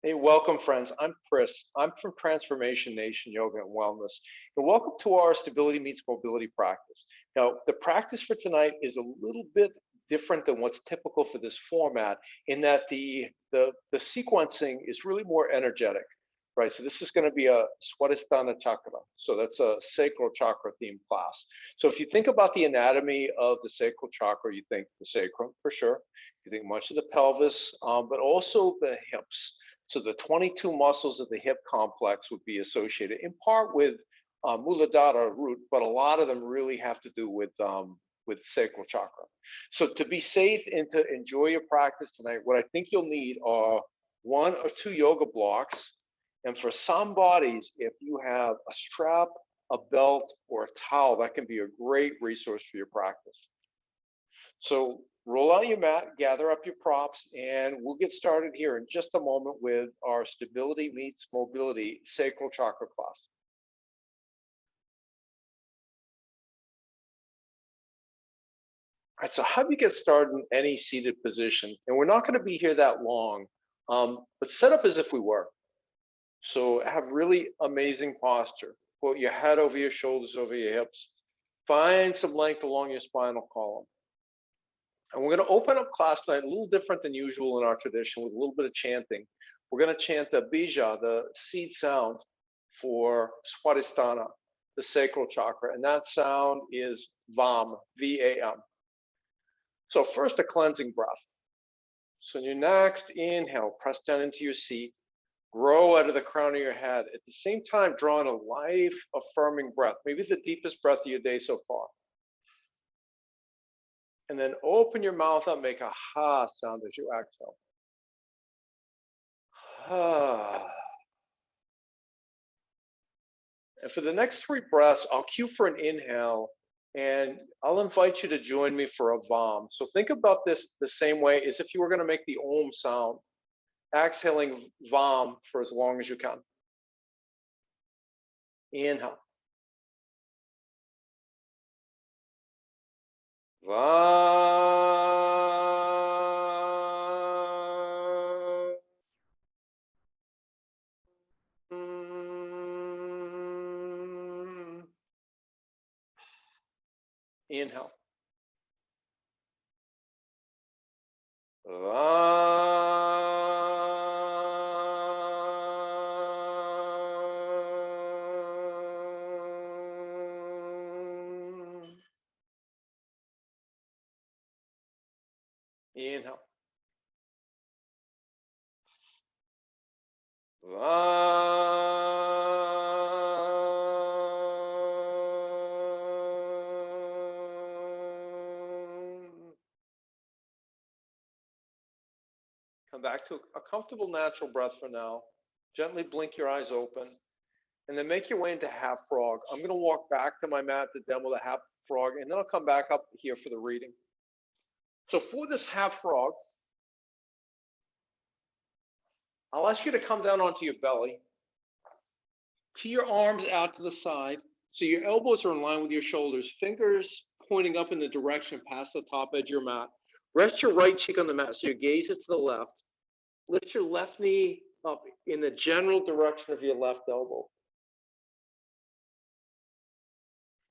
Hey, welcome, friends. I'm Chris. I'm from Transformation Nation Yoga and Wellness. And welcome to our Stability Meets Mobility practice. Now, the practice for tonight is a little bit different than what's typical for this format in that the sequencing is really more energetic, right? So this is going to be a Swadhisthana Chakra. So that's a Sacral Chakra themed class. So if you think about the anatomy of the Sacral Chakra, you think the sacrum for sure. You think much of the pelvis, but also the hips. So the 22 muscles of the hip complex would be associated in part with Muladhara root, but a lot of them really have to do with sacral chakra. So to be safe and to enjoy your practice tonight, what I think you'll need are 1 or 2 yoga blocks. And for some bodies, if you have a strap, a belt, or a towel, that can be a great resource for your practice. So roll out your mat, gather up your props, and we'll get started here in just a moment with our Stability Meets Mobility Sacral Chakra class. All right, so how do you get started in any seated position? And we're not going to be here that long, but set up as if we were. So have really amazing posture. Put your head over your shoulders, over your hips. Find some length along your spinal column. And we're going to open up class tonight a little different than usual in our tradition with a little bit of chanting. We're going to chant the bija, the seed sound for Swadhisthana, the sacral chakra. And that sound is VAM, V-A-M. So first, a cleansing breath. So in your next inhale, press down into your seat, grow out of the crown of your head. At the same time, draw in a life-affirming breath, maybe the deepest breath of your day so far. And then open your mouth up, make a ha sound as you exhale. Ha. And for the next 3 breaths, I'll cue for an inhale, and I'll invite you to join me for a VAM. So think about this the same way as if you were going to make the Om sound, exhaling VAM for as long as you can. Inhale. VAM. Inhale. Inhale. Come back to a comfortable natural breath for now. Gently blink your eyes open, and then make your way into half frog. I'm going to walk back to my mat to demo the half frog, and then I'll come back up here for the reading. So for this half frog, I'll ask you to come down onto your belly. Key your arms out to the side so your elbows are in line with your shoulders, fingers pointing up in the direction past the top edge of your mat. Rest your right cheek on the mat so your gaze is to the left. Lift your left knee up in the general direction of your left elbow.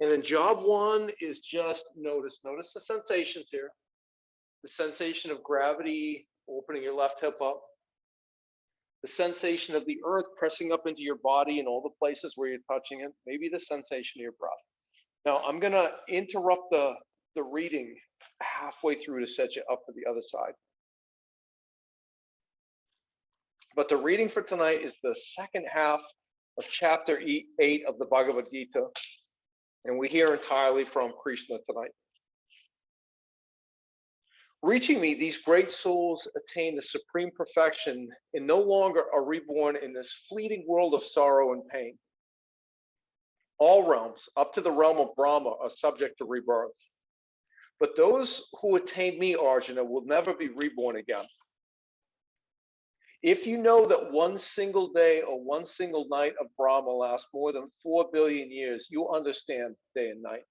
And then job 1 is just notice the sensations here. The sensation of gravity opening your left hip up. The sensation of the earth pressing up into your body in all the places where you're touching it. Maybe the sensation of your breath. Now, I'm going to interrupt the reading halfway through to set you up for the other side. But the reading for tonight is the second half of chapter 8 of the Bhagavad Gita. And we hear entirely from Krishna tonight. Reaching me, these great souls attain the supreme perfection and no longer are reborn in this fleeting world of sorrow and pain. All realms, up to the realm of Brahma, are subject to rebirth. But those who attain me, Arjuna, will never be reborn again. If you know that one single day or one single night of Brahma lasts more than 4 billion years, you understand day and night.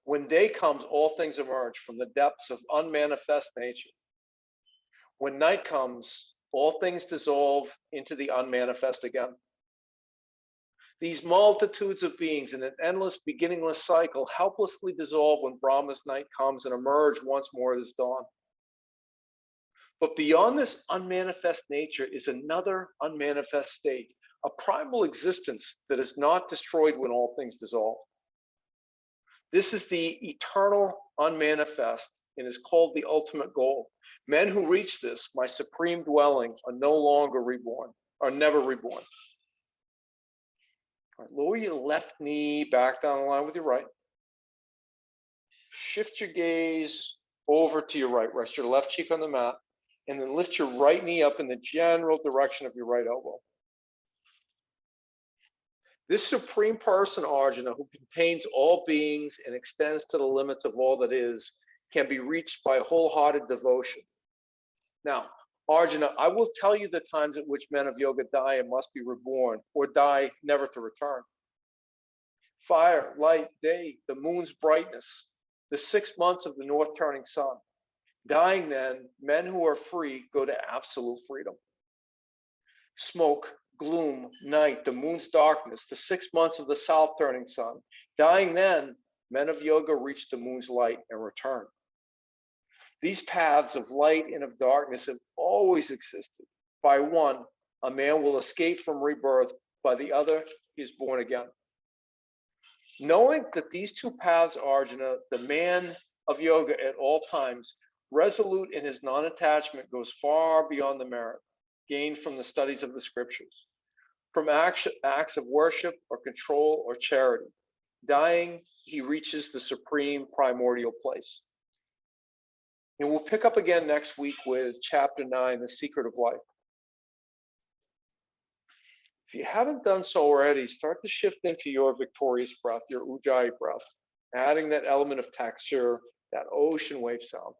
When day comes, all things emerge from the depths of unmanifest nature. When night comes, All things dissolve into the unmanifest again. These multitudes of beings in an endless, beginningless cycle helplessly dissolve when Brahma's night comes and emerge once more as dawn. But beyond this unmanifest nature is another unmanifest state, a primal existence that is not destroyed when all things dissolve. This is the eternal unmanifest and is called the ultimate goal. Men who reach this, my supreme dwelling, are no longer reborn, are never reborn. All right, lower your left knee back down the line with your right. Shift your gaze over to your right. Rest your left cheek on the mat, and then lift your right knee up in the general direction of your right elbow. This supreme person, Arjuna, who contains all beings and extends to the limits of all that is, can be reached by wholehearted devotion. Now, Arjuna, I will tell you the times at which men of yoga die and must be reborn, or die never to return. Fire, light, day, the moon's brightness, the 6 months of the north turning sun. Dying then, men who are free go to absolute freedom. Smoke, gloom, night, the moon's darkness, the 6 months of the south turning sun. Dying then, men of yoga reach the moon's light and return. These paths of light and of darkness have always existed. By one, a man will escape from rebirth. By the other, he is born again. Knowing that these two paths, Arjuna, the man of yoga at all times, resolute in his non-attachment, goes far beyond the merit gained from the studies of the scriptures, from acts of worship or control or charity. Dying, he reaches the supreme primordial place. And we'll pick up again next week with chapter 9, The Secret of Life. If you haven't done so already, start to shift into your victorious breath, your ujjayi breath, adding that element of texture, that ocean wave sound.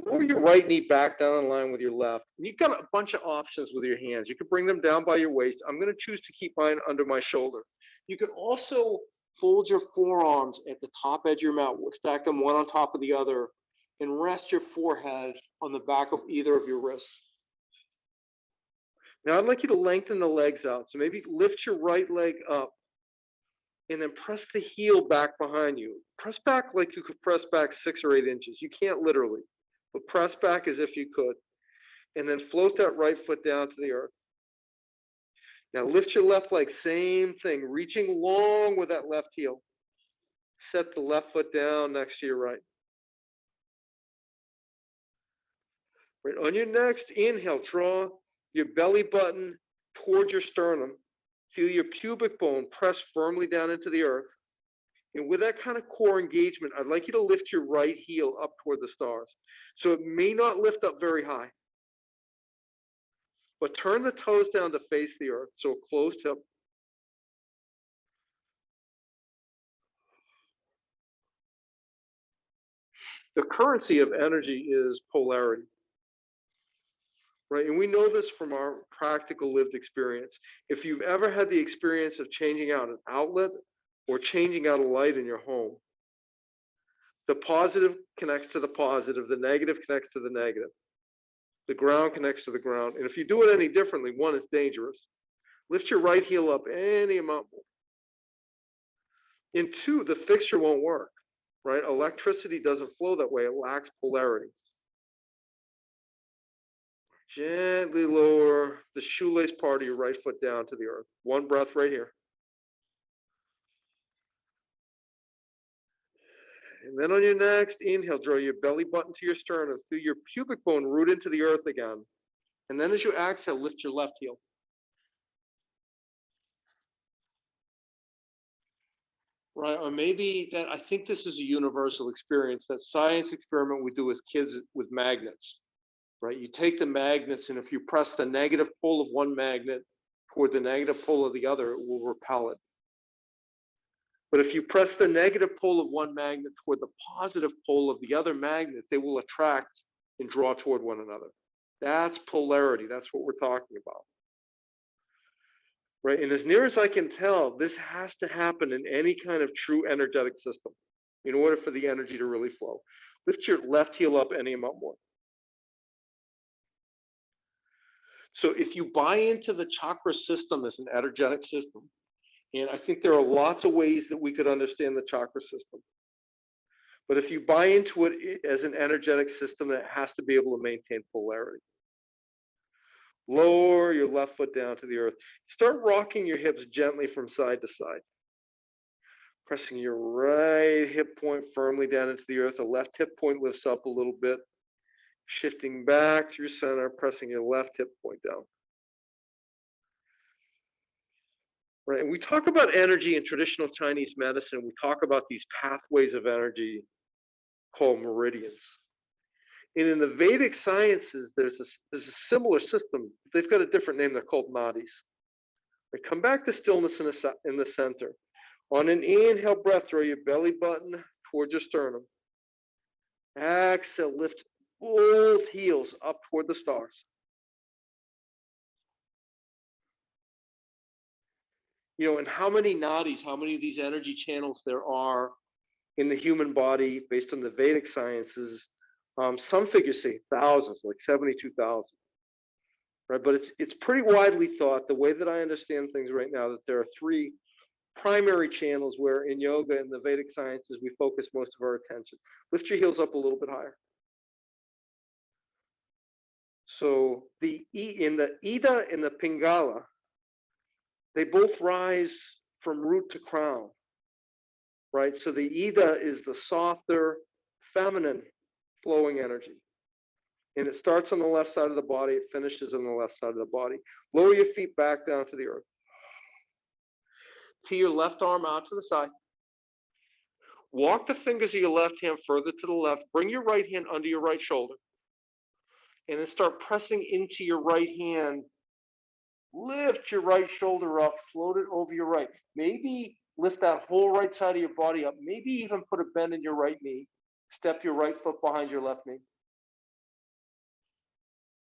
Lower your right knee back down in line with your left. And you've got a bunch of options with your hands. You can bring them down by your waist. I'm going to choose to keep mine under my shoulder. You can also fold your forearms at the top edge of your mat, stack them one on top of the other, and rest your forehead on the back of either of your wrists. Now I'd like you to lengthen the legs out. So maybe lift your right leg up and then press the heel back behind you. Press back like you could press back 6 or 8 inches. You can't literally, but press back as if you could. And then float that right foot down to the earth. Now lift your left leg, same thing, reaching long with that left heel. Set the left foot down next to your right. Right, on your next inhale, draw your belly button toward your sternum. Feel your pubic bone press firmly down into the earth. And with that kind of core engagement, I'd like you to lift your right heel up toward the stars. So it may not lift up very high, but turn the toes down to face the earth. So a closed hip. The currency of energy is polarity. Right, and we know this from our practical lived experience. If you've ever had the experience of changing out an outlet or changing out a light in your home, the positive connects to the positive, the negative connects to the negative, the ground connects to the ground. And if you do it any differently, one, is dangerous. Lift your right heel up any amount more. And two, the fixture won't work, right? Electricity doesn't flow that way. It lacks polarity. Gently lower the shoelace part of your right foot down to the earth. One breath right here. And then on your next inhale, draw your belly button to your sternum, feel your pubic bone root into the earth again. And then as you exhale, lift your left heel. Right, or maybe that, I think this is a universal experience, that science experiment we do with kids with magnets. Right, you take the magnets, and if you press the negative pole of one magnet toward the negative pole of the other, it will repel it. But if you press the negative pole of one magnet toward the positive pole of the other magnet, they will attract and draw toward one another. That's polarity. That's what we're talking about. Right? And as near as I can tell, this has to happen in any kind of true energetic system in order for the energy to really flow. Lift your left heel up any amount more. So if you buy into the chakra system as an energetic system, and I think there are lots of ways that we could understand the chakra system, but if you buy into it as an energetic system, it has to be able to maintain polarity. Lower your left foot down to the earth. Start rocking your hips gently from side to side. Pressing your right hip point firmly down into the earth. The left hip point lifts up a little bit. Shifting back through center, pressing your left hip point down. Right, and we talk about energy in traditional Chinese medicine. We talk about these pathways of energy called meridians. And in the Vedic sciences, there's a similar system. They've got a different name. They're called nadis. Right, come back to stillness in the center. On an inhale breath, throw your belly button towards your sternum. Exhale, lift both heels up toward the stars. You know, and how many nadis, how many of these energy channels there are in the human body based on the Vedic sciences? Some figures say thousands, like 72,000. Right, but it's pretty widely thought, the way that I understand things right now, that there are three primary channels where in yoga and the Vedic sciences we focus most of our attention. Lift your heels up a little bit higher. So in the Ida and the Pingala, they both rise from root to crown, right? So the Ida is the softer, feminine flowing energy. And it starts on the left side of the body, it finishes on the left side of the body. Lower your feet back down to the earth. Tee your left arm out to the side. Walk the fingers of your left hand further to the left. Bring your right hand under your right shoulder. And then start pressing into your right hand. Lift your right shoulder up, float it over your right. Maybe lift that whole right side of your body up. Maybe even put a bend in your right knee. Step your right foot behind your left knee.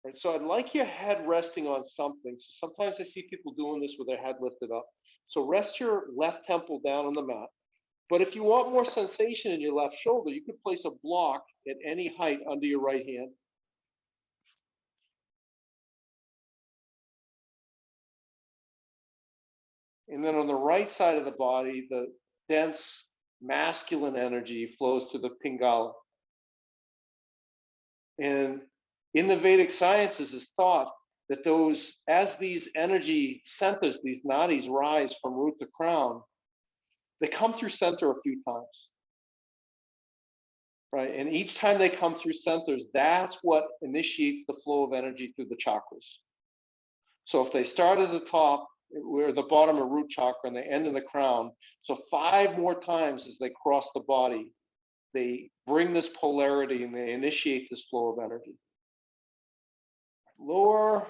And so I'd like your head resting on something. So sometimes I see people doing this with their head lifted up. So rest your left temple down on the mat. But if you want more sensation in your left shoulder, you could place a block at any height under your right hand. And then on the right side of the body, the dense masculine energy flows to the Pingala. And in the Vedic sciences, it's thought that as these energy centers, these nadis rise from root to crown, they come through center a few times. Right? And each time they come through centers, that's what initiates the flow of energy through the chakras. So if they start at the top, we're the bottom of root chakra, and they end in the crown. So 5 more times as they cross the body, they bring this polarity and they initiate this flow of energy. Lower,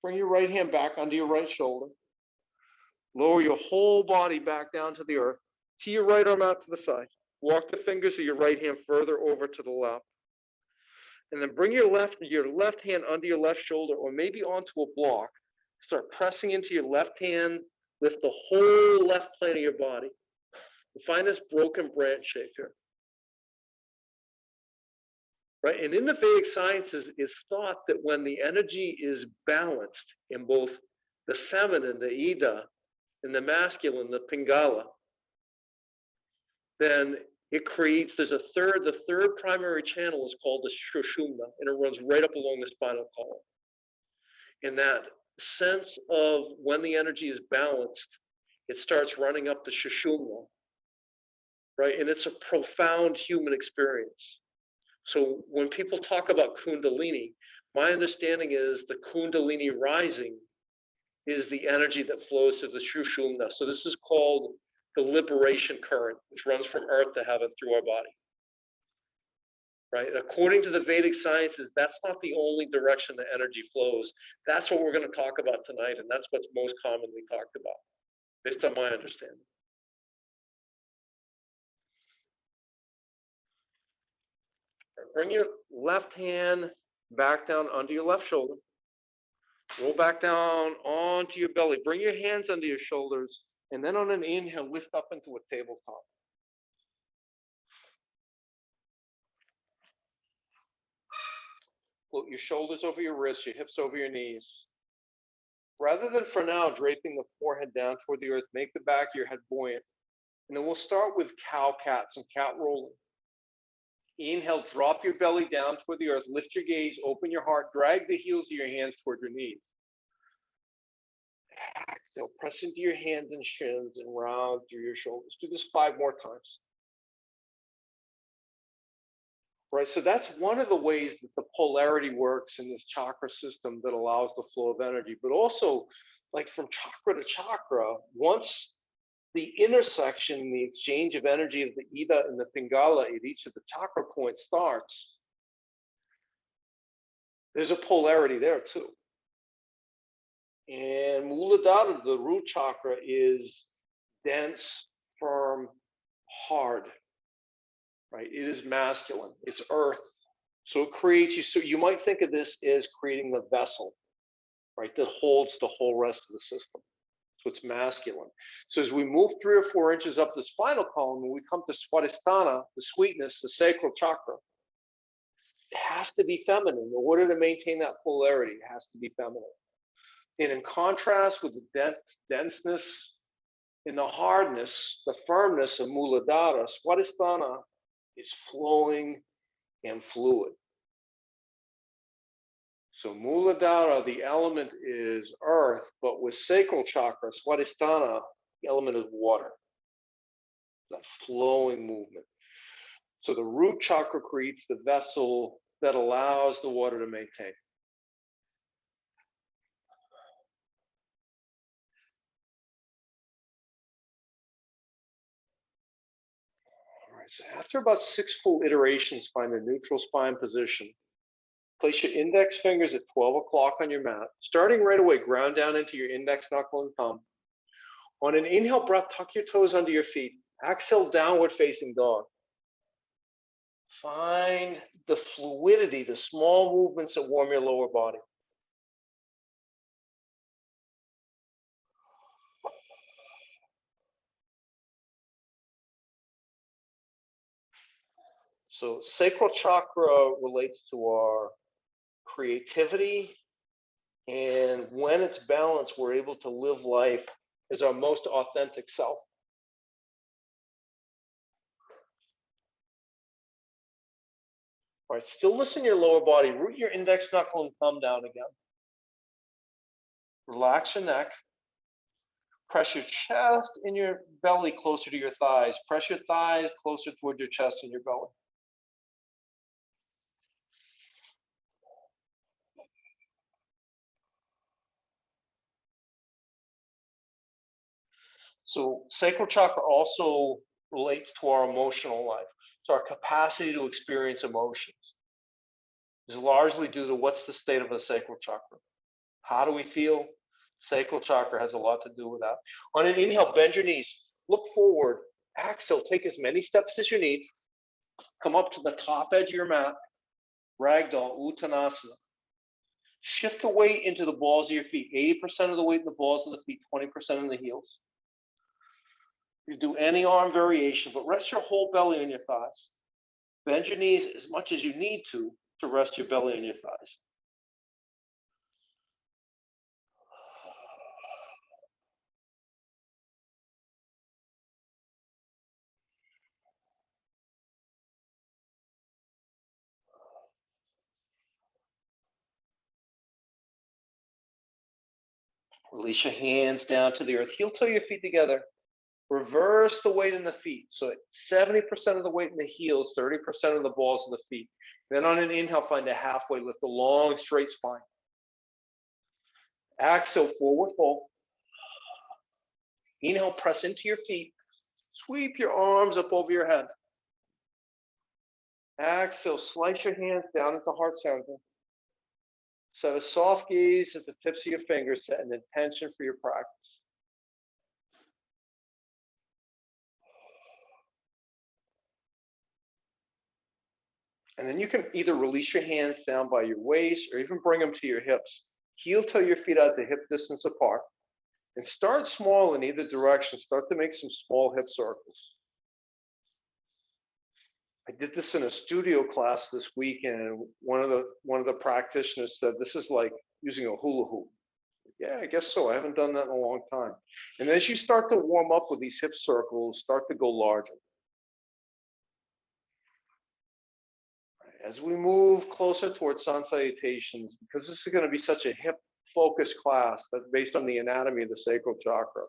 bring your right hand back under your right shoulder. Lower your whole body back down to the earth. Tee your right arm out to the side. Walk the fingers of your right hand further over to the left. And then bring your left hand under your left shoulder or maybe onto a block. Start pressing into your left hand. Lift the whole left plane of your body. And find this broken branch shape here. Right? And in the Vedic sciences, it's thought that when the energy is balanced in both the feminine, the Ida, and the masculine, the Pingala, then it creates, the third primary channel is called the Sushumna, and it runs right up along the spinal column. And that sense of when the energy is balanced, it starts running up the Sushumna, right? And it's a profound human experience. So when people talk about Kundalini, my understanding is the Kundalini rising is the energy that flows to the Sushumna. So this is called the liberation current, which runs from earth to heaven through our body. Right? According to the Vedic sciences, that's not the only direction the energy flows. That's what we're going to talk about tonight, and that's what's most commonly talked about, based on my understanding. Bring your left hand back down under your left shoulder. Roll back down onto your belly. Bring your hands under your shoulders. And then on an inhale, lift up into a tabletop. Float your shoulders over your wrists, your hips over your knees. Rather than for now draping the forehead down toward the earth, make the back of your head buoyant. And then we'll start with cow cat, some cat rolling. Inhale, drop your belly down toward the earth, lift your gaze, open your heart, drag the heels of your hands toward your knees. Exhale, press into your hands and shins and round through your shoulders. Do this 5 more times. Right, so that's one of the ways that the polarity works in this chakra system that allows the flow of energy. But also, like from chakra to chakra, once the intersection, the exchange of energy of the Ida and the Pingala at each of the chakra points starts, there's a polarity there too. And Muladhara, the root chakra, is dense, firm, hard. Right? It is masculine. It's earth. So it creates you. So you might think of this as creating the vessel, right, that holds the whole rest of the system. So it's masculine. So as we move 3 or 4 inches up the spinal column, when we come to Swadhisthana, the sweetness, the sacral chakra, it has to be feminine. In order to maintain that polarity, it has to be feminine. And in contrast with the denseness and the hardness, the firmness of Muladhara, Swadhisthana is flowing and fluid. So Muladhara, the element is earth, but with sacral chakra, Swadhisthana, the element is water. That flowing movement. So the root chakra creates the vessel that allows the water to maintain. All right, so after about 6 full iterations, find a neutral spine position. Place your index fingers at 12 o'clock on your mat. Starting right away, ground down into your index, knuckle, and thumb. On an inhale breath, tuck your toes under your feet. Exhale, downward facing dog. Find the fluidity, the small movements that warm your lower body. So sacral chakra relates to our creativity, and when it's balanced, we're able to live life as our most authentic self. All right, stillness in your lower body. Root your index, knuckle, and thumb down again. Relax your neck. Press your chest and your belly closer to your thighs. Press your thighs closer toward your chest and your belly. So sacral chakra also relates to our emotional life. So our capacity to experience emotions is largely due to what's the state of the sacral chakra. How do we feel? Sacral chakra has a lot to do with that. On an inhale, bend your knees, look forward, exhale, take as many steps as you need. Come up to the top edge of your mat, ragdoll, uttanasana. Shift the weight into the balls of your feet. 80% of the weight in the balls of the feet, 20% in the heels. You do any arm variation, but rest your whole belly on your thighs. Bend your knees as much as you need to rest your belly on your thighs. Release your hands down to the earth. Heel toe your feet together. Reverse the weight in the feet. So 70% of the weight in the heels, 30% of the balls of the feet. Then on an inhale, find a halfway lift, a long, straight spine. Exhale, forward fold. Inhale, press into your feet. Sweep your arms up over your head. Exhale, slice your hands down into heart center. Set a soft gaze at the tips of your fingers, set an intention for your practice. And then you can either release your hands down by your waist or even bring them to your hips. Heel toe your feet out to hip distance apart. And start small in either direction. Start to make some small hip circles. I did this in a studio class this week, and one of the practitioners said, this is like using a hula hoop. Yeah, I guess so. I haven't done that in a long time. And as you start to warm up with these hip circles, start to go larger. As we move closer towards sun salutations, because this is going to be such a hip-focused class that's based on the anatomy of the sacral chakra,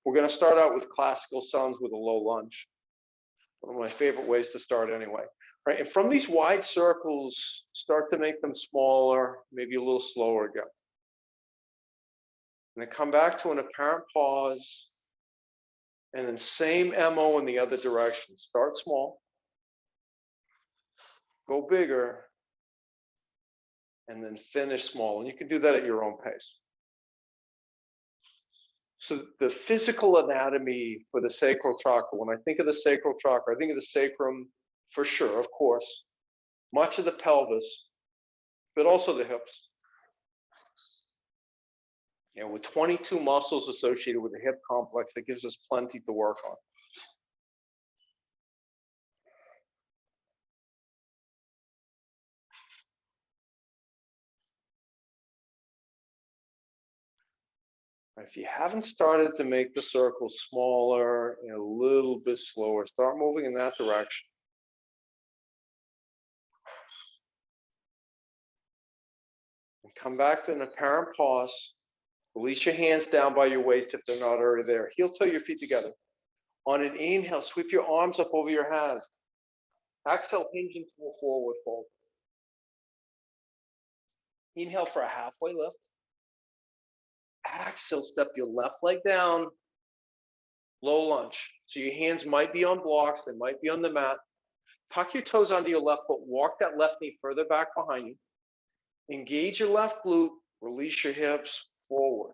we're going to start out with classical suns with a low lunge. One of my favorite ways to start anyway. Right? And from these wide circles, start to make them smaller, maybe a little slower again. And then come back to an apparent pause, and then same MO in the other direction. Start small, go bigger, and then finish small. And you can do that at your own pace. So the physical anatomy for the sacral chakra, when I think of the sacral chakra, I think of the sacrum for sure, of course, much of the pelvis, but also the hips. And with 22 muscles associated with the hip complex, that gives us plenty to work on. If you haven't started to make the circle smaller and a little bit slower, start moving in that direction. And come back to an apparent pause. Release your hands down by your waist if they're not already there. Heel toe your feet together. On an inhale, sweep your arms up over your head. Exhale, hinge into a forward fold. Inhale for a halfway lift. Exhale, step your left leg down, low lunge. So your hands might be on blocks, they might be on the mat. Tuck your toes under your left foot, walk that left knee further back behind you. Engage your left glute, release your hips forward.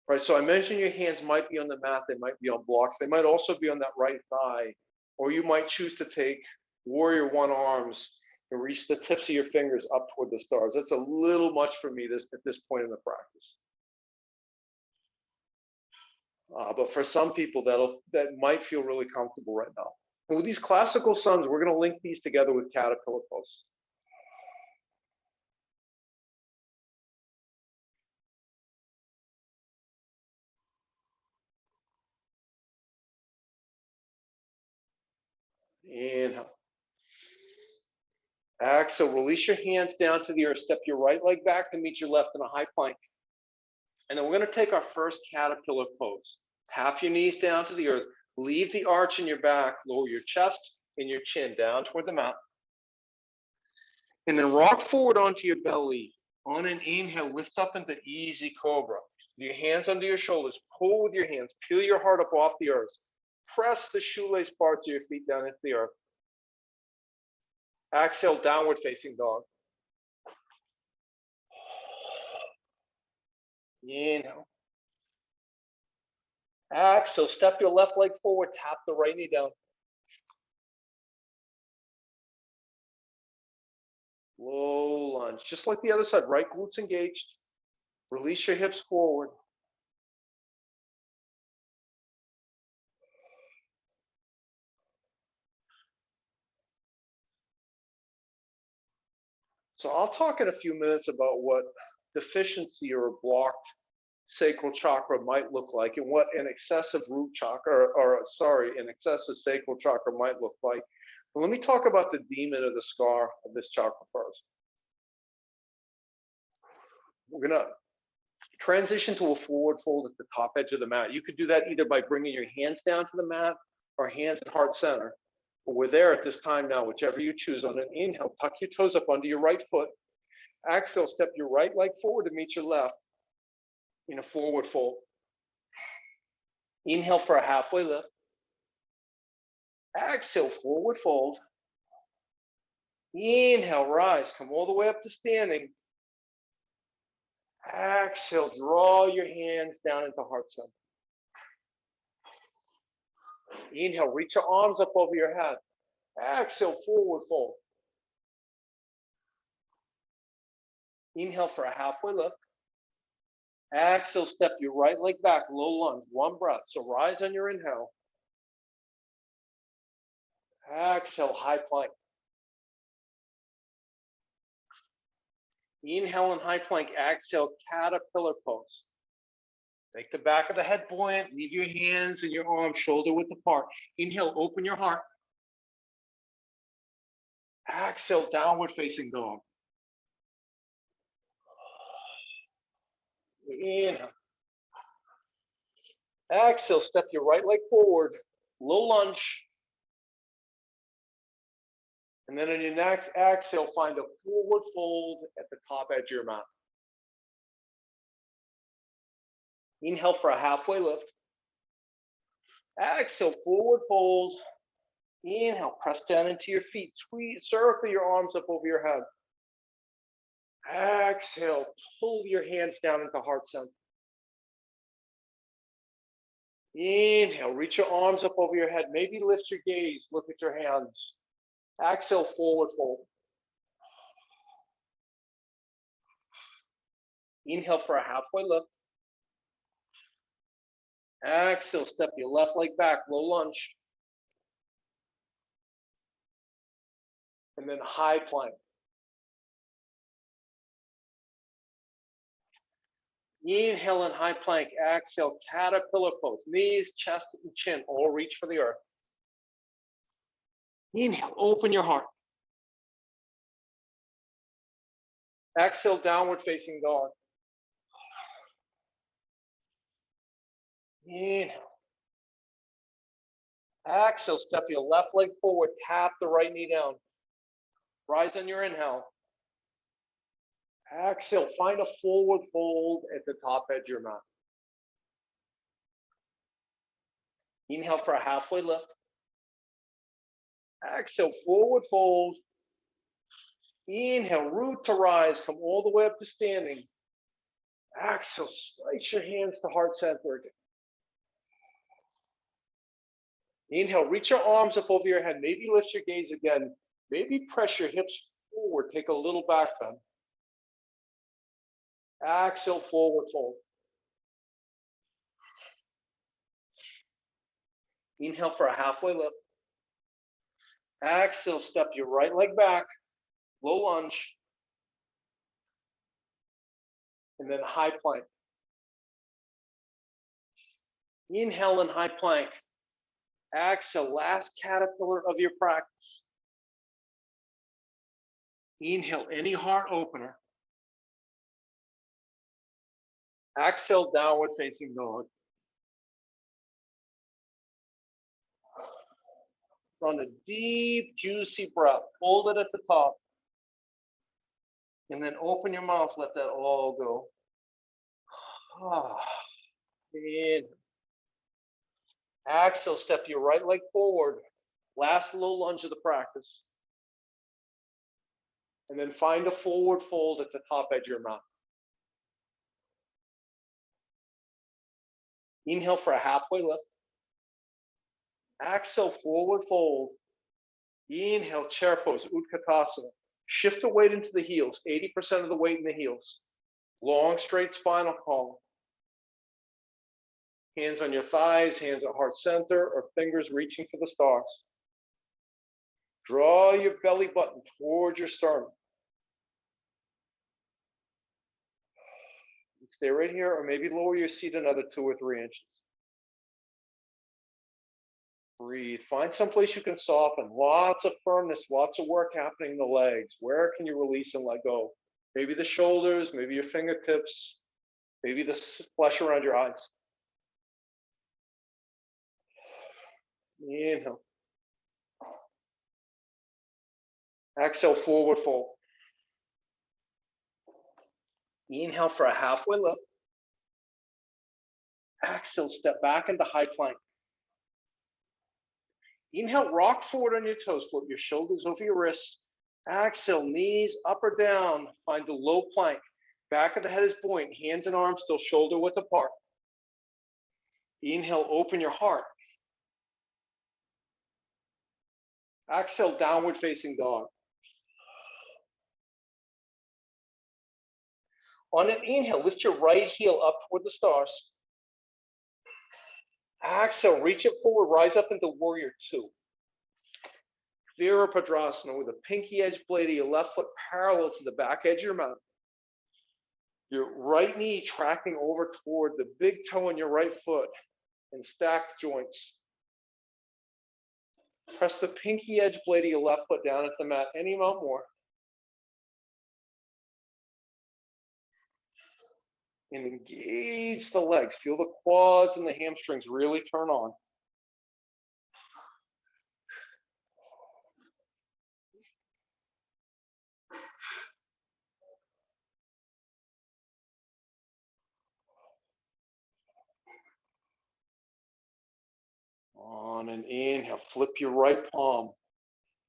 Right, so I mentioned your hands might be on the mat, they might be on blocks, they might also be on that right thigh, or you might choose to take warrior one arms and reach the tips of your fingers up toward the stars. That's a little much for me at this point in the practice. But for some people, that might feel really comfortable right now. And with these classical suns, we're going to link these together with caterpillar pose. Inhale. Exhale, release your hands down to the earth. Step your right leg back to meet your left in a high plank. And then we're going to take our first caterpillar pose. Tap your knees down to the earth. Leave the arch in your back. Lower your chest and your chin down toward the mat. And then rock forward onto your belly. On an inhale, lift up into easy cobra. Your hands under your shoulders. Pull with your hands. Peel your heart up off the earth. Press the shoelace parts of your feet down into the earth. Exhale, downward facing dog. Inhale. Exhale, step your left leg forward, tap the right knee down. Low lunge, just like the other side, right glutes engaged. Release your hips forward. So I'll talk in a few minutes about what deficiency or blocked sacral chakra might look like and what an excessive root chakra, an excessive sacral chakra might look like. But let me talk about the demon or the scar of this chakra first. We're going to transition to a forward fold at the top edge of the mat. You could do that either by bringing your hands down to the mat or hands at heart center. But we're there at this time now, whichever you choose. On an inhale, tuck your toes up under your right foot. Exhale, step your right leg forward to meet your left in a forward fold. Inhale for a halfway lift. Exhale, forward fold. Inhale, rise, come all the way up to standing. Exhale, draw your hands down into heart center. Inhale, reach your arms up over your head. Exhale, forward fold. Inhale for a halfway lift. Exhale, step your right leg back, low lunge, one breath. So rise on your inhale. Exhale, high plank. Inhale and high plank. Exhale, caterpillar pose. Make the back of the head buoyant. Leave your hands and your arms shoulder width apart. Inhale, open your heart. Exhale, downward facing dog. Inhale. Exhale, step your right leg forward, low lunge. And then on your next exhale, find a forward fold at the top edge of your mat. Inhale for a halfway lift. Exhale, forward fold. Inhale, press down into your feet. Squeeze, circle your arms up over your head. Exhale, pull your hands down into heart center. Inhale, reach your arms up over your head. Maybe lift your gaze, look at your hands. Exhale, forward fold. Inhale for a halfway lift. Exhale, step your left leg back, low lunge. And then high plank. Inhale and high plank. Exhale, caterpillar pose. Knees, chest, and chin all reach for the earth. Inhale, open your heart. Exhale, downward facing dog. Inhale. Exhale, step your left leg forward, tap the right knee down. Rise on your inhale. Exhale, find a forward fold at the top edge of your mat. Inhale for a halfway lift. Exhale, forward fold. Inhale, root to rise, come all the way up to standing. Exhale, slice your hands to heart center again. Inhale, reach your arms up over your head. Maybe lift your gaze again. Maybe press your hips forward. Take a little back bend. Exhale, forward fold. Inhale for a halfway lift. Exhale, step your right leg back, low lunge. And then high plank. Inhale and high plank. Exhale, last caterpillar of your practice. Inhale, any heart opener. Exhale, downward facing dog. Run a deep, juicy breath. Hold it at the top. And then open your mouth, let that all go. Inhale. Exhale, step your right leg forward. Last low lunge of the practice. And then find a forward fold at the top edge of your mat. Inhale for a halfway lift. Exhale, forward fold. Inhale, chair pose, Utkatasana. Shift the weight into the heels, 80% of the weight in the heels. Long, straight spinal column. Hands on your thighs, hands at heart center, or fingers reaching for the stars. Draw your belly button towards your sternum. Stay right here, or maybe lower your seat another 2 or 3 inches. Breathe. Find someplace you can soften. Lots of firmness, lots of work happening in the legs. Where can you release and let go? Maybe the shoulders, maybe your fingertips, maybe the flesh around your eyes. Inhale. Exhale, forward fold. Inhale for a halfway lift. Exhale, step back into high plank. Inhale, rock forward on your toes, float your shoulders over your wrists. Exhale, knees up or down. Find the low plank. Back of the head is buoyant, hands and arms still shoulder width apart. Inhale, open your heart. Exhale, downward facing dog. On an inhale, lift your right heel up toward the stars. Exhale, reach it forward, rise up into warrior two. Virabhadrasana with a pinky edge blade of your left foot parallel to the back edge of your mat. Your right knee tracking over toward the big toe on your right foot and stacked joints. Press the pinky edge blade of your left foot down at the mat any amount more. And engage the legs. Feel the quads and the hamstrings really turn on. On an inhale, flip your right palm.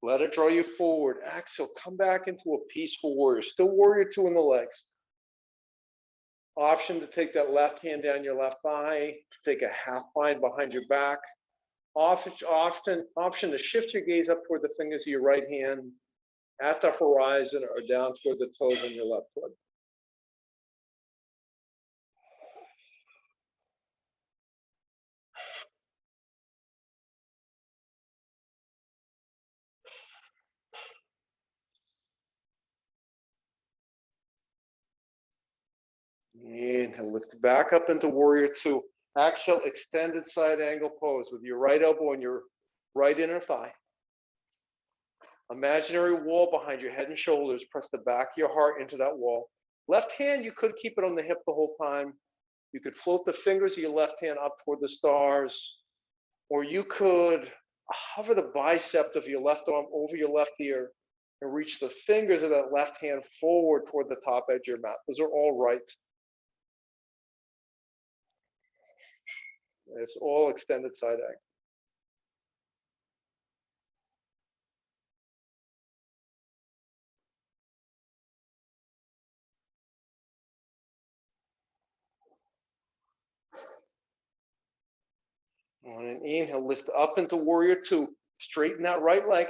Let it draw you forward. Exhale, come back into a peaceful warrior. Still warrior two in the legs. Option to take that left hand down your left thigh, to take a half bind behind your back. Option to shift your gaze up toward the fingers of your right hand at the horizon or down toward the toes on your left foot. Inhale, lift back up into warrior two. Exhale, extended side angle pose with your right elbow on your right inner thigh. Imaginary wall behind your head and shoulders. Press the back of your heart into that wall. Left hand, you could keep it on the hip the whole time. You could float the fingers of your left hand up toward the stars, or you could hover the bicep of your left arm over your left ear and reach the fingers of that left hand forward toward the top edge of your mat. Those are all right. It's all extended side angle. On an inhale, lift up into warrior two. Straighten that right leg.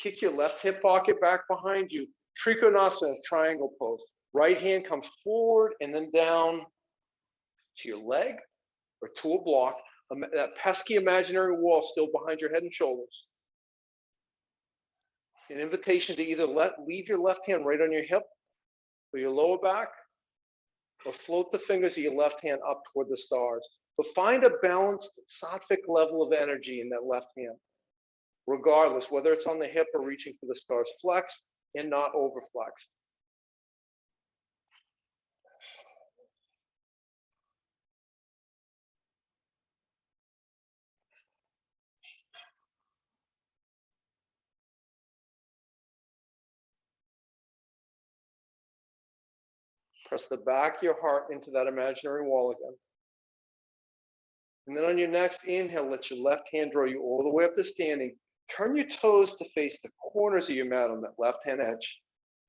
Kick your left hip pocket back behind you. Trikonasana, triangle pose. Right hand comes forward and then down to your leg or to a block. That pesky imaginary wall still behind your head and shoulders. An invitation to either leave your left hand right on your hip or your lower back, or float the fingers of your left hand up toward the stars. But find a balanced sattvic level of energy in that left hand, regardless, whether it's on the hip or reaching for the stars. Flex and not overflex. Press the back of your heart into that imaginary wall again. And then on your next inhale, let your left hand draw you all the way up to standing. Turn your toes to face the corners of your mat on that left hand edge.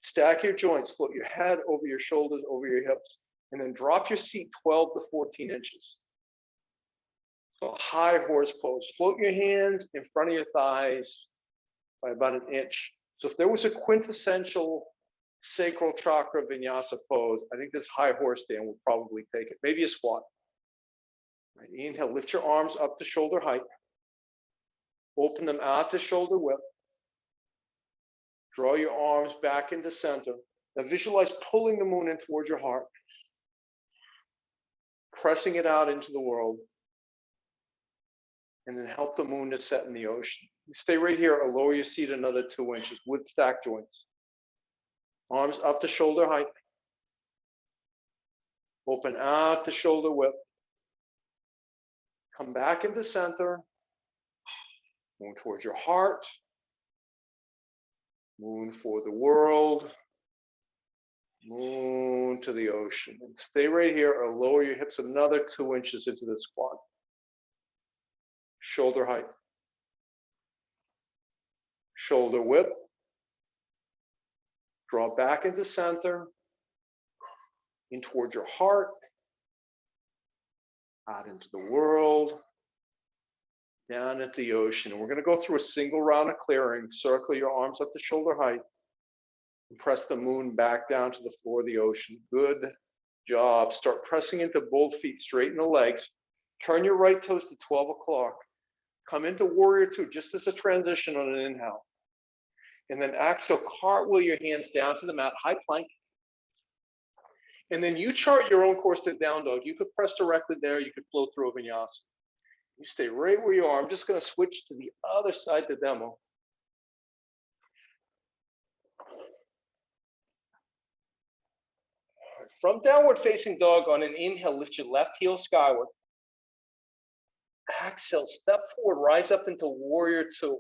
Stack your joints, float your head over your shoulders, over your hips, and then drop your seat 12 to 14 inches. So a high horse pose. Float your hands in front of your thighs by about an inch. So if there was a quintessential sacral chakra vinyasa pose, I think this high horse stand would probably take it. Maybe a squat. Right, inhale, lift your arms up to shoulder height. Open them out to shoulder width. Draw your arms back into center. Now visualize pulling the moon in towards your heart. Pressing it out into the world. And then help the moon to set in the ocean. You stay right here or lower your seat another 2 inches with stacked joints. Arms up to shoulder height. Open out to shoulder width. Come back into center. Moon towards your heart. Moon for the world. Moon to the ocean. And stay right here or lower your hips another 2 inches into the squat. Shoulder height. Shoulder width. Draw back into center. In towards your heart. Out into the world. Down at the ocean. And we're going to go through a single round of clearing. Circle your arms up to shoulder height. And press the moon back down to the floor of the ocean. Good job. Start pressing into both feet. Straighten the legs. Turn your right toes to 12 o'clock. Come into warrior two just as a transition on an inhale. And then exhale, cartwheel your hands down to the mat, high plank. And then you chart your own course to down dog. You could press directly there. You could flow through a vinyasa. You stay right where you are. I'm just going to switch to the other side to demo. From downward facing dog on an inhale, lift your left heel skyward. Exhale, step forward, rise up into warrior two.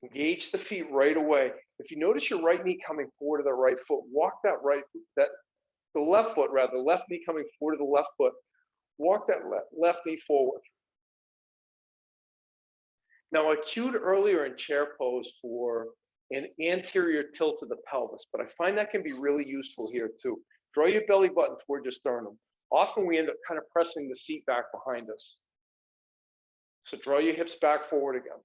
Engage the feet right away. If you notice your right knee coming forward to the right foot, walk the left foot rather, left knee coming forward to the left foot, walk that left knee forward. Now I cued earlier in chair pose for an anterior tilt of the pelvis, but I find that can be really useful here too. Draw your belly button toward your sternum. Often we end up kind of pressing the seat back behind us. So draw your hips back forward again.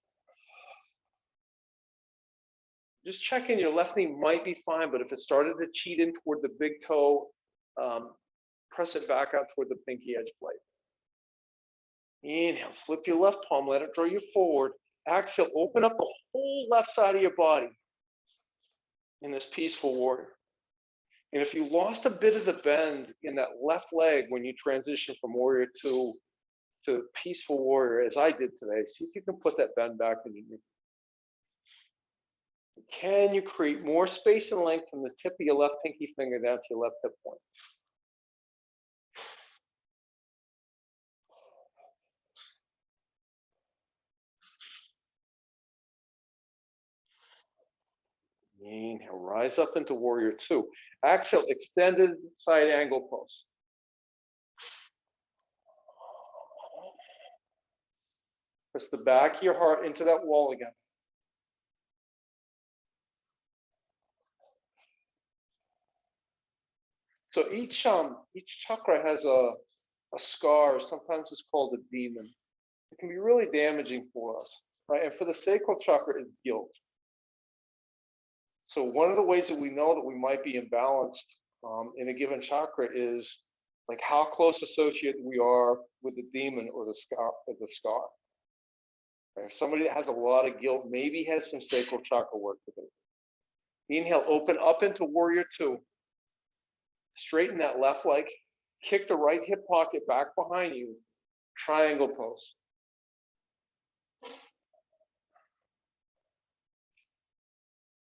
Just check in, your left knee might be fine, but if it started to cheat in toward the big toe, press it back out toward the pinky edge blade. Inhale, flip your left palm, let it draw you forward. Exhale, open up the whole left side of your body in this peaceful warrior. And if you lost a bit of the bend in that left leg when you transition from warrior two to peaceful warrior, as I did today, see if you can put that bend back in your knee. Can you create more space and length from the tip of your left pinky finger down to your left hip point? Inhale, rise up into warrior two. Exhale, extended side angle pose. Press the back of your heart into that wall again. So each chakra has a scar, sometimes it's called a demon. It can be really damaging for us, right? And for the sacral chakra is guilt. So one of the ways that we know that we might be imbalanced in a given chakra is like how close associated we are with the demon or the scar. Right? If somebody that has a lot of guilt maybe has some sacral chakra work to do. Inhale, open up into warrior two. Straighten that left leg. Kick the right hip pocket back behind you. Triangle pose.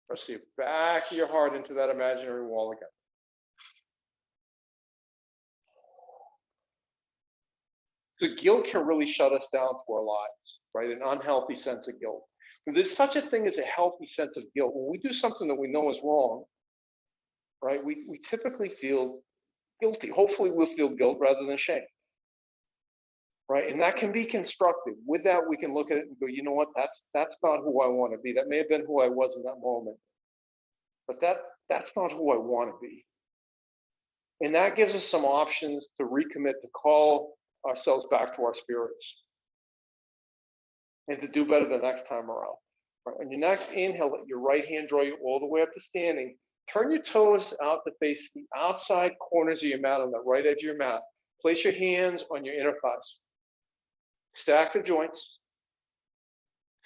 Press the back of your heart into that imaginary wall again. The guilt can really shut us down to our lives, right? An unhealthy sense of guilt. And there's such a thing as a healthy sense of guilt. When we do something that we know is wrong, right, we typically feel guilty. Hopefully we'll feel guilt rather than shame, right? And that can be constructive. With that, we can look at it and go, you know what, that's not who I want to be. That may have been who I was in that moment, but that's not who I want to be. And that gives us some options to recommit, to call ourselves back to our spirits and to do better the next time around. Right? On your next inhale, let your right hand draw you all the way up to standing. Turn your toes out to face the outside corners of your mat on the right edge of your mat. Place your hands on your inner thighs. Stack the joints.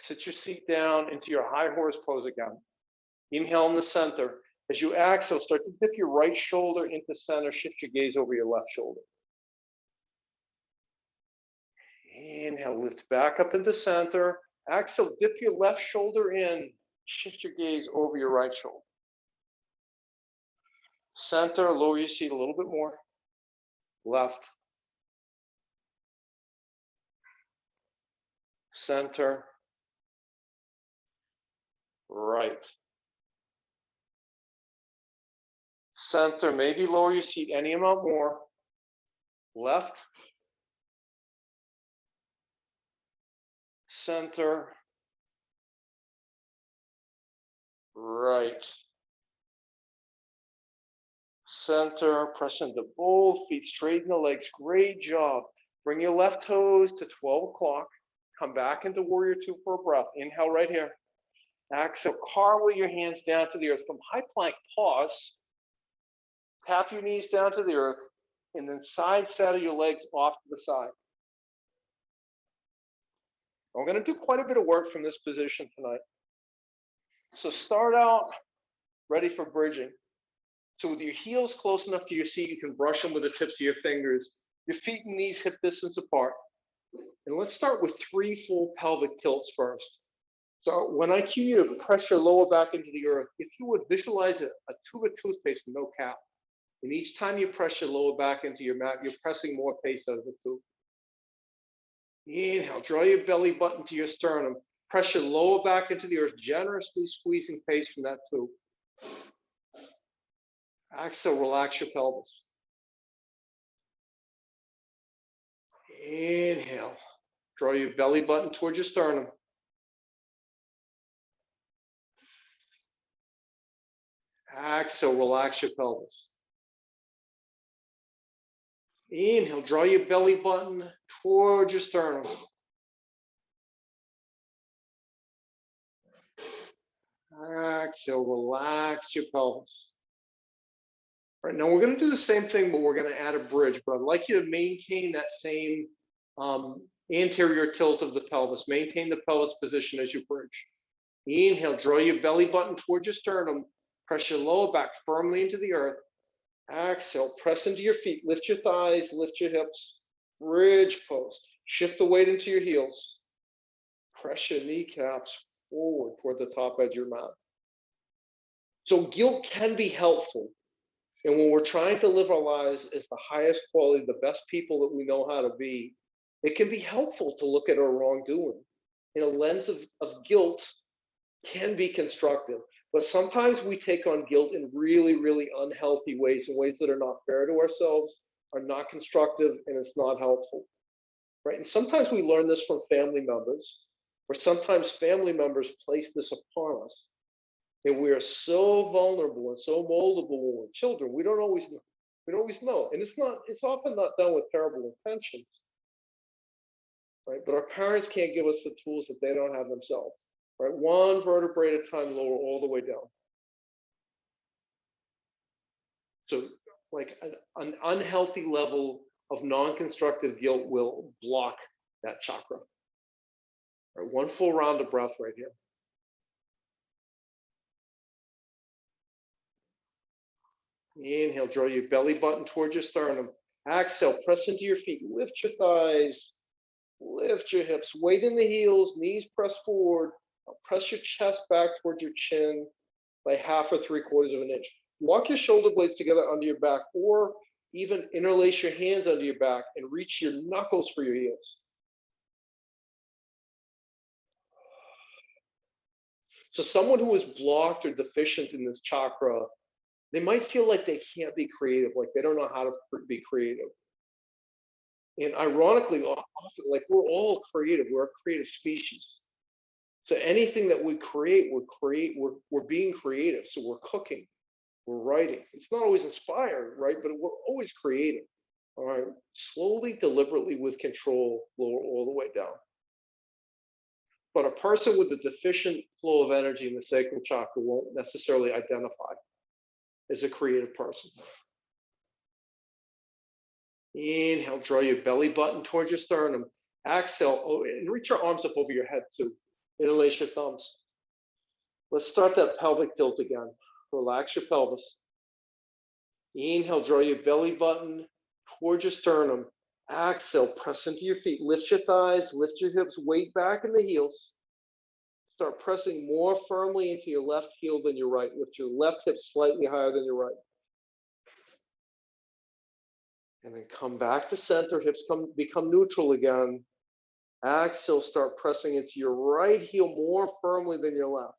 Sit your seat down into your high horse pose again. Inhale in the center. As you exhale, start to dip your right shoulder into center. Shift your gaze over your left shoulder. Inhale, lift back up into center. Exhale, dip your left shoulder in. Shift your gaze over your right shoulder. Center, lower your seat a little bit more. Left. Center. Right. Center, maybe lower your seat any amount more. Left. Center. Right. Center, press into both feet, straighten the legs. Great job. Bring your left toes to 12 o'clock. Come back into warrior two for a breath. Inhale right here. Exhale, cartwheel your hands down to the earth. From high plank, pause, tap your knees down to the earth, and then side saddle your legs off to the side. We're going to do quite a bit of work from this position tonight. So start out ready for bridging. So with your heels close enough to your seat, you can brush them with the tips of your fingers. Your feet and knees hip distance apart. And let's start with 3 full pelvic tilts first. So when I cue you to press your lower back into the earth, if you would visualize a tube of toothpaste with no cap. And each time you press your lower back into your mat, you're pressing more paste out of the tube. Inhale, draw your belly button to your sternum. Press your lower back into the earth, generously squeezing paste from that tube. Exhale, relax your pelvis. Inhale, draw your belly button towards your sternum. Exhale, relax your pelvis. Inhale, draw your belly button towards your sternum. Exhale, relax your pelvis. All right, now we're going to do the same thing, but we're going to add a bridge. But I'd like you to maintain that same anterior tilt of the pelvis. Maintain the pelvis position as you bridge. Inhale, draw your belly button towards your sternum. Press your lower back firmly into the earth. Exhale, press into your feet. Lift your thighs, lift your hips. Bridge pose. Shift the weight into your heels. Press your kneecaps forward toward the top edge of your mat. So guilt can be helpful. And when we're trying to live our lives as the highest quality, the best people that we know how to be, it can be helpful to look at our wrongdoing. And a lens of guilt can be constructive. But sometimes we take on guilt in really, really unhealthy ways, in ways that are not fair to ourselves, are not constructive, and it's not helpful. Right? And sometimes we learn this from family members, or sometimes family members place this upon us. And we are so vulnerable and so moldable when we're children. We don't always know. We don't always know. And it's often not done with terrible intentions. Right? But our parents can't give us the tools that they don't have themselves. Right? One vertebrae at a time, lower all the way down. So like an unhealthy level of non-constructive guilt will block that chakra. Right? One full round of breath right here. Inhale, draw your belly button towards your sternum. Exhale, press into your feet. Lift your thighs. Lift your hips. Weight in the heels. Knees press forward. Press your chest back towards your chin by 1/2 or 3/4 of an inch. Walk your shoulder blades together under your back, or even interlace your hands under your back and reach your knuckles for your heels. So someone who is blocked or deficient in this chakra, they might feel like they can't be creative, like they don't know how to be creative. And ironically, often, like we're all creative, we're a creative species. So anything that we create, we're being creative. So we're cooking, we're writing. It's not always inspired, right? But we're always creative. All right. Slowly, deliberately, with control, lower all the way down. But a person with a deficient flow of energy in the sacral chakra won't necessarily identify as a creative person. Inhale, draw your belly button towards your sternum. Exhale, and reach your arms up over your head too. Interlace your thumbs. Let's start that pelvic tilt again. Relax your pelvis. Inhale, draw your belly button towards your sternum. Exhale, press into your feet. Lift your thighs, lift your hips, weight back in the heels. Start pressing more firmly into your left heel than your right. Lift your left hip slightly higher than your right. And then come back to center. Hips become neutral again. Exhale, start pressing into your right heel more firmly than your left.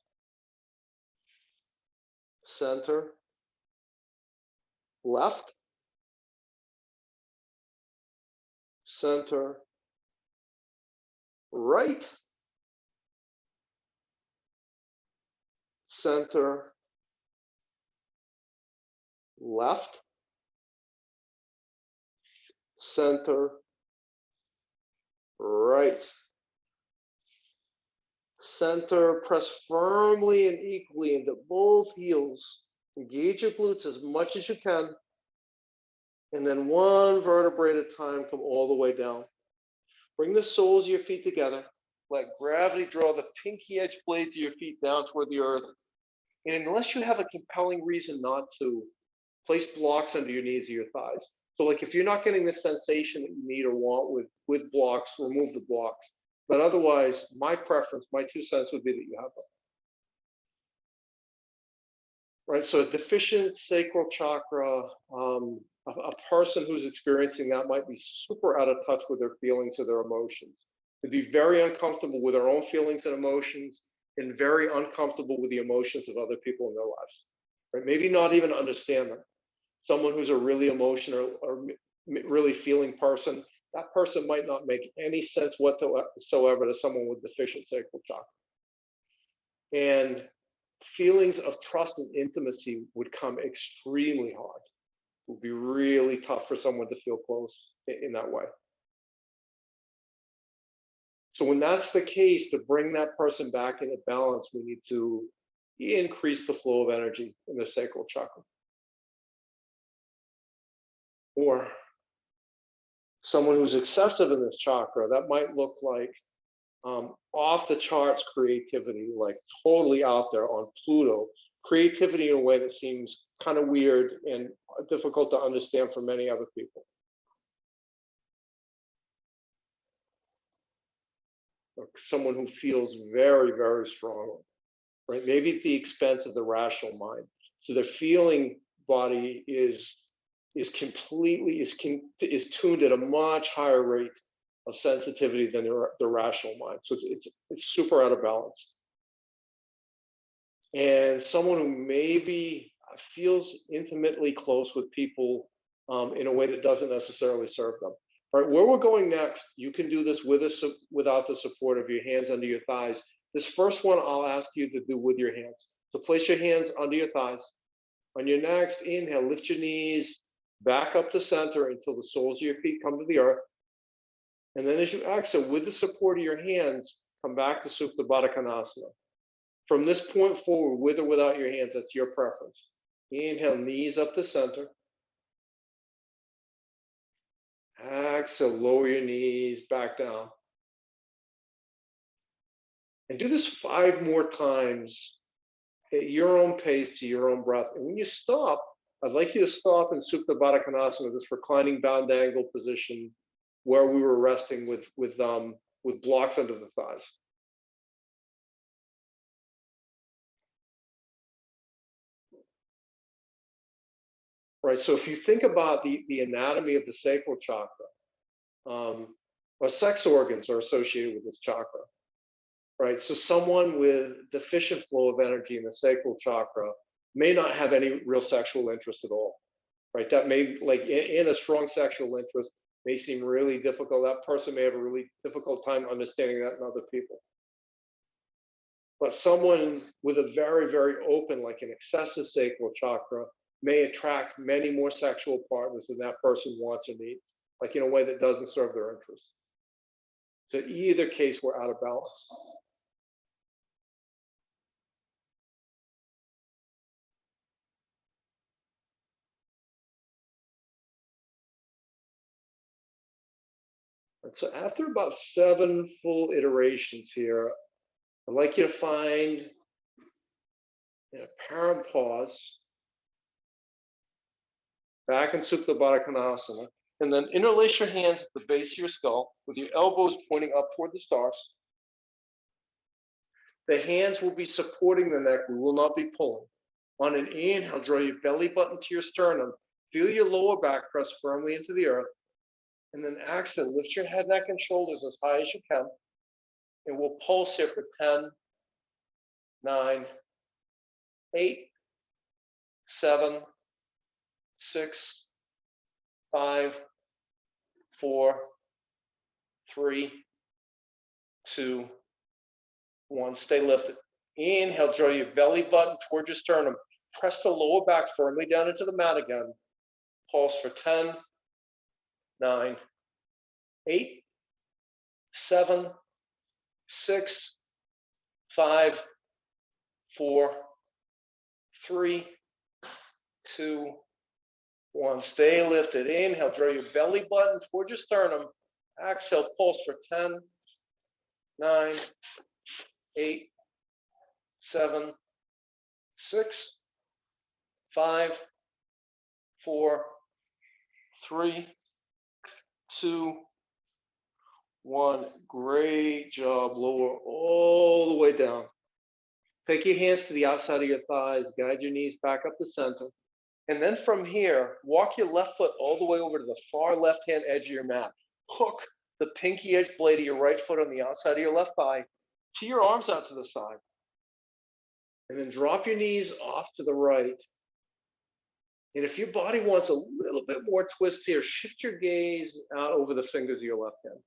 Center. Left. Center. Right. Center. Left. Center. Right. Center, press firmly and equally into both heels. Engage your glutes as much as you can. And then one vertebrae at a time, come all the way down. Bring the soles of your feet together. Let gravity draw the pinky edge blades of your feet down toward the earth. And unless you have a compelling reason not to, place blocks under your knees or your thighs. So like if you're not getting the sensation that you need or want with blocks, remove the blocks. But otherwise, my preference, my 2 cents would be that you have them. Right, so a deficient sacral chakra, a person who's experiencing that might be super out of touch with their feelings or their emotions. To be very uncomfortable with their own feelings and emotions, and very uncomfortable with the emotions of other people in their lives. Right, maybe not even understand them. Someone who's a really emotional or really feeling person, that person might not make any sense whatsoever to someone with deficient sacral chakra. And feelings of trust and intimacy would come extremely hard. It would be really tough for someone to feel close in that way. So when that's the case, to bring that person back into balance, we need to increase the flow of energy in the sacral chakra. Or someone who's excessive in this chakra, that might look like off the charts creativity, like totally out there on Pluto, creativity in a way that seems kind of weird and difficult to understand for many other people. Or someone who feels very, very strongly, right? Maybe at the expense of the rational mind. So the feeling body is tuned at a much higher rate of sensitivity than the rational mind. So it's super out of balance. And someone who maybe feels intimately close with people in a way that doesn't necessarily serve them. All right, where we're going next, you can do this with us without the support of your hands under your thighs. This first one I'll ask you to do with your hands. So place your hands under your thighs. On your next inhale, lift your knees back up to center until the soles of your feet come to the earth. And then as you exhale, with the support of your hands, come back to Supta Baddha Konasana. From this point forward, with or without your hands, that's your preference. Inhale, knees up to center. Exhale, lower your knees back down. And do this 5 more times at your own pace to your own breath. And when you stop, I'd like you to stop in Supta Baddha Konasana, this reclining bound angle position where we were resting with blocks under the thighs. Right, so if you think about the anatomy of the sacral chakra, our sex organs are associated with this chakra, right? So someone with deficient flow of energy in the sacral chakra may not have any real sexual interest at all, right? That may, like in a strong sexual interest, may seem really difficult. That person may have a really difficult time understanding that in other people. But someone with a very, very open, like an excessive sacral chakra, may attract many more sexual partners than that person wants or needs, like in a way that doesn't serve their interests. So either case, we're out of balance. And so after about 7 full iterations here, I'd like you to find an apparent pause back in Supta Baddha Konasana, and then interlace your hands at the base of your skull with your elbows pointing up toward the stars. The hands will be supporting the neck. We will not be pulling. On an inhale, draw your belly button to your sternum. Feel your lower back press firmly into the earth. And then exhale, lift your head, neck, and shoulders as high as you can. And we'll pulse here for 10, 9, 8, 7, 6, 5, 4, 3, 2, 1. Stay lifted. Inhale, draw your belly button toward your sternum. Press the lower back firmly down into the mat again. Pulse for 10, 9, 8, 7, 6, 5, 4, 3, 2, 1. Stay lifted. Inhale, draw your belly button towards your sternum. Exhale, pulse for 10, 9, 8, 7, 6, 5, 4, 3, 2, 1. Great job. Lower all the way down. Take your hands to the outside of your thighs. Guide your knees back up to center. And then from here, walk your left foot all the way over to the far left-hand edge of your mat. Hook the pinky edge blade of your right foot on the outside of your left thigh. Tee your arms out to the side. And then drop your knees off to the right. And if your body wants a little bit more twist here, shift your gaze out over the fingers of your left hand.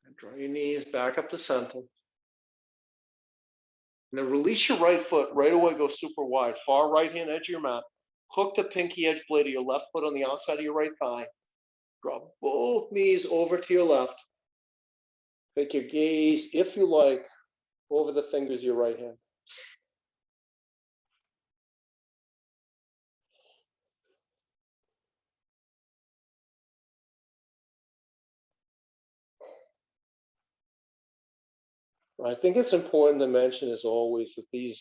And draw your knees back up to center. And then release your right foot. Right away, go super wide. Far right-hand edge of your mat. Hook the pinky edge blade of your left foot on the outside of your right thigh. Draw both knees over to your left. Take your gaze, if you like, over the fingers of your right hand. I think it's important to mention, as always, that these,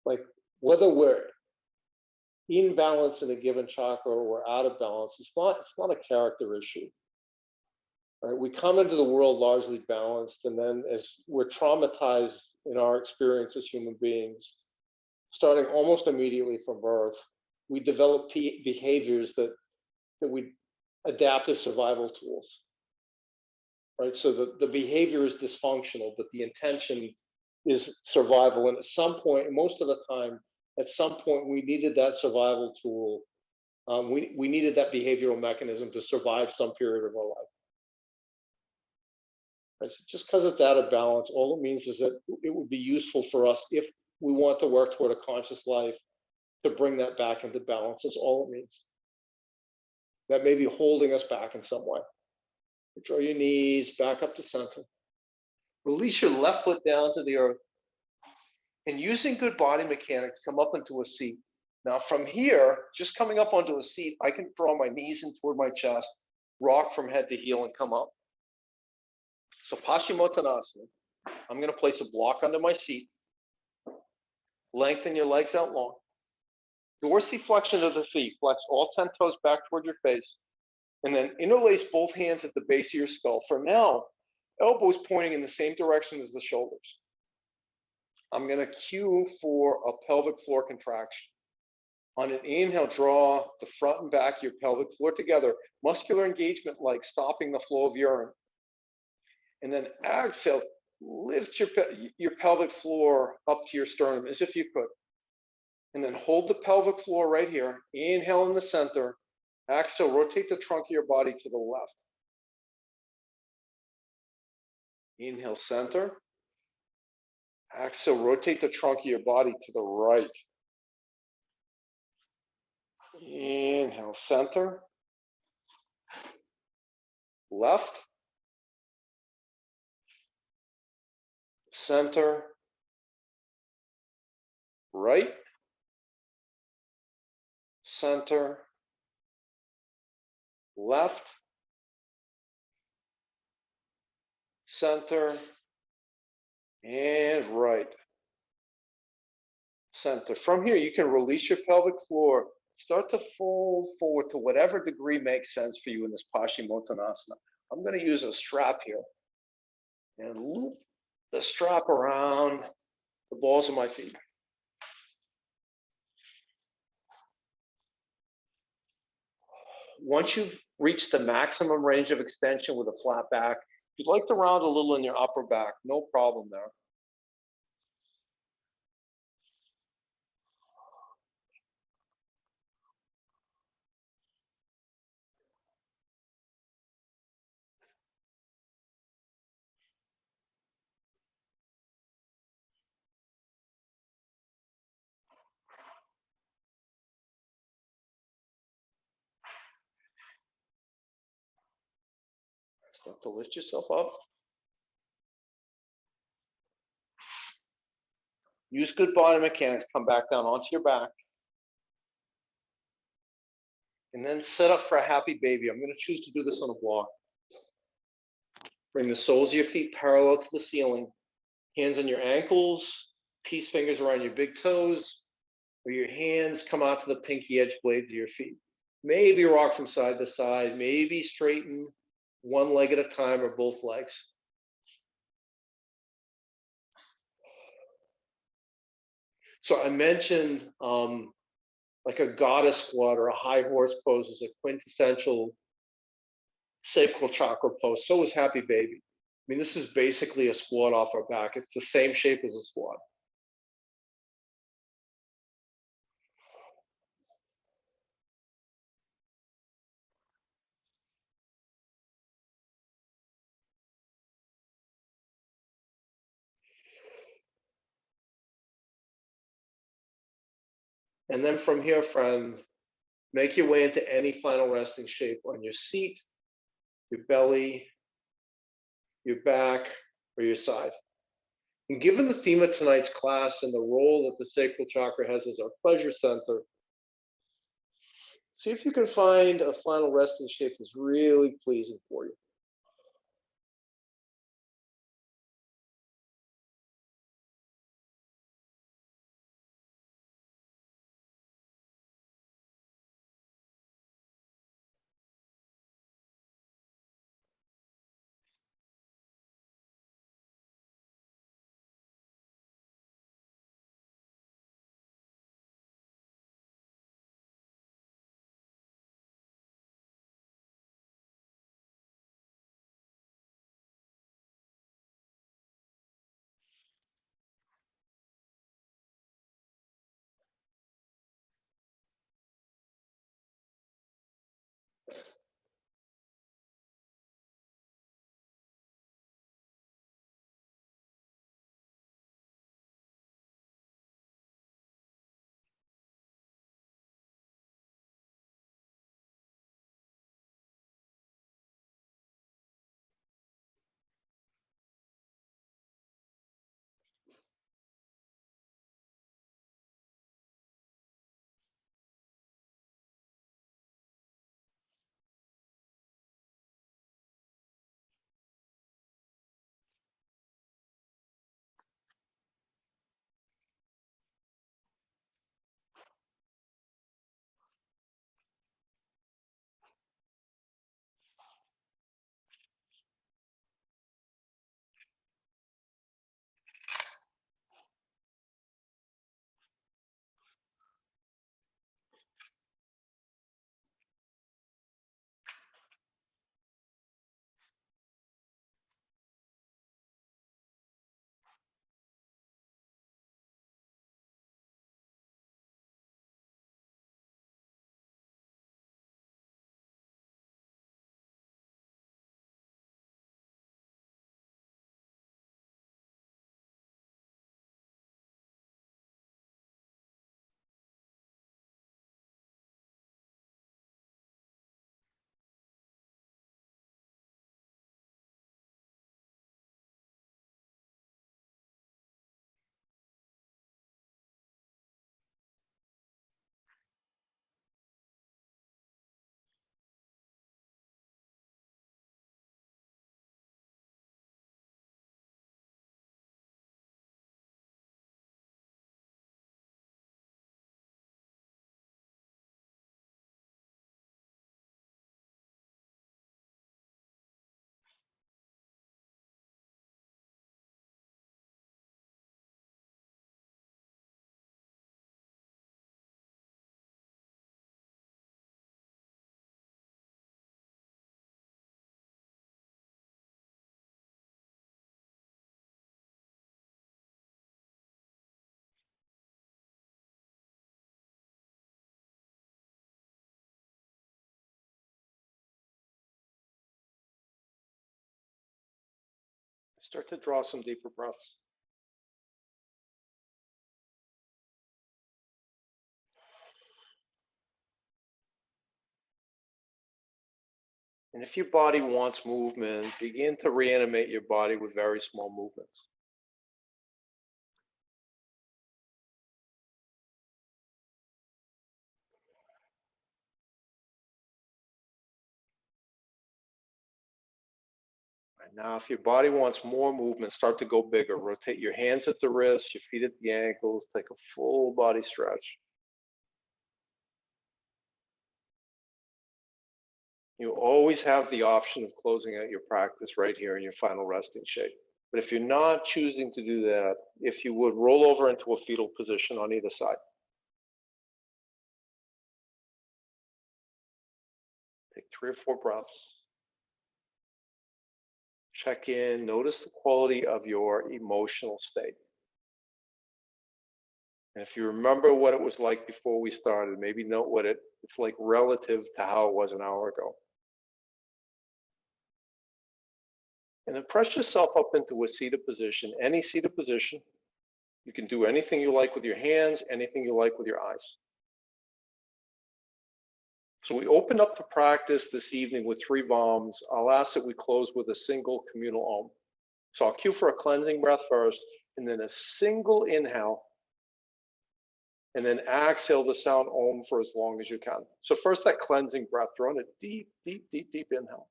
like, whether we're in balance in a given chakra or we're out of balance, it's not a character issue. Right? We come into the world largely balanced, and then as we're traumatized in our experience as human beings, starting almost immediately from birth, we develop behaviors that we adapt as survival tools. Right? So the behavior is dysfunctional, but the intention is survival. And at some point, and most of the time, at some point, we needed that survival tool. We needed that behavioral mechanism to survive some period of our life. Right? So just because it's out of balance, all it means is that it would be useful for us, if we want to work toward a conscious life, to bring that back into balance. That's all it means. That may be holding us back in some way. Draw your knees back up to center. Release your left foot down to the earth. And using good body mechanics, come up into a seat. Now from here, just coming up onto a seat, I can draw my knees in toward my chest, rock from head to heel, and come up. So Paschimottanasana. I'm going to place a block under my seat. Lengthen your legs out long. Dorsiflexion of the feet. Flex all 10 toes back toward your face. And then interlace both hands at the base of your skull. For now, elbows pointing in the same direction as the shoulders. I'm going to cue for a pelvic floor contraction. On an inhale, draw the front and back of your pelvic floor together. Muscular engagement like stopping the flow of urine. And then exhale, lift your pelvic floor up to your sternum as if you could. And then hold the pelvic floor right here. Inhale in the center. Exhale, rotate the trunk of your body to the left. Inhale, center. Exhale, rotate the trunk of your body to the right. Inhale, center. Left. Center. Right. Center. Left. Center. And right. Center. From here, you can release your pelvic floor. Start to fold forward to whatever degree makes sense for you in this Paschimottanasana. I'm going to use a strap here. and loop the strap around the balls of my feet. Once you've reached the maximum range of extension with a flat back, if you'd like to round a little in your upper back, no problem there. Start to lift yourself up. Use good body mechanics. Come back down onto your back. And then set up for a happy baby. I'm going to choose to do this on a block. Bring the soles of your feet parallel to the ceiling. Hands on your ankles, peace fingers around your big toes, or your hands come out to the pinky edge blades of your feet. Maybe rock from side to side, maybe straighten one leg at a time or both legs. So I mentioned like a goddess squat or a high horse pose is a quintessential sacral chakra pose. So is happy baby. I mean, this is basically a squat off our back. It's the same shape as a squat. And then from here, friend, make your way into any final resting shape on your seat, your belly, your back, or your side. And given the theme of tonight's class and the role that the sacral chakra has as our pleasure center, see if you can find a final resting shape that's really pleasing for you. Start to draw some deeper breaths. And if your body wants movement, begin to reanimate your body with very small movements. And now, if your body wants more movement, start to go bigger. Rotate your hands at the wrists, your feet at the ankles. Take a full body stretch. You always have the option of closing out your practice right here in your final resting shape. But if you're not choosing to do that, if you would roll over into a fetal position on either side. Take 3 or 4 breaths. Check in, notice the quality of your emotional state. And if you remember what it was like before we started, maybe note what it's like relative to how it was an hour ago. And then press yourself up into a seated position, any seated position. You can do anything you like with your hands, anything you like with your eyes. So we opened up the practice this evening with 3 bombs. I'll ask that we close with a single communal Om. So I'll cue for a cleansing breath first, and then a single inhale, and then exhale the sound Om for as long as you can. So first that cleansing breath, draw in a deep, deep, deep, deep inhale.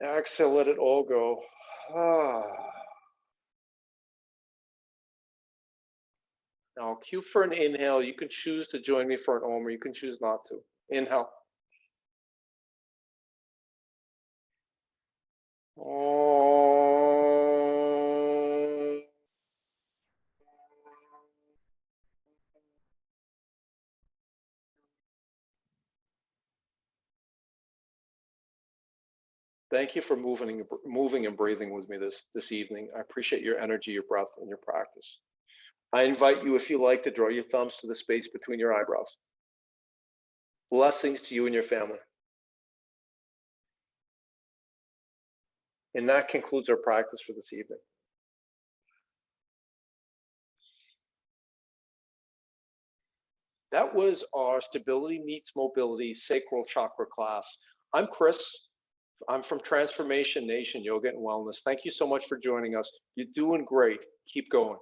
Exhale, let it all go. Now I'll cue for an inhale. You can choose to join me for an Om, or you can choose not to. Inhale. Om. Thank you for moving and breathing with me this evening. I appreciate your energy, your breath, and your practice. I invite you, if you like, to draw your thumbs to the space between your eyebrows. Blessings to you and your family. And that concludes our practice for this evening. That was our Stability Meets Mobility Sacral Chakra class. I'm Chris. I'm from Transformation Nation Yoga and Wellness. Thank you so much for joining us. You're doing great. Keep going.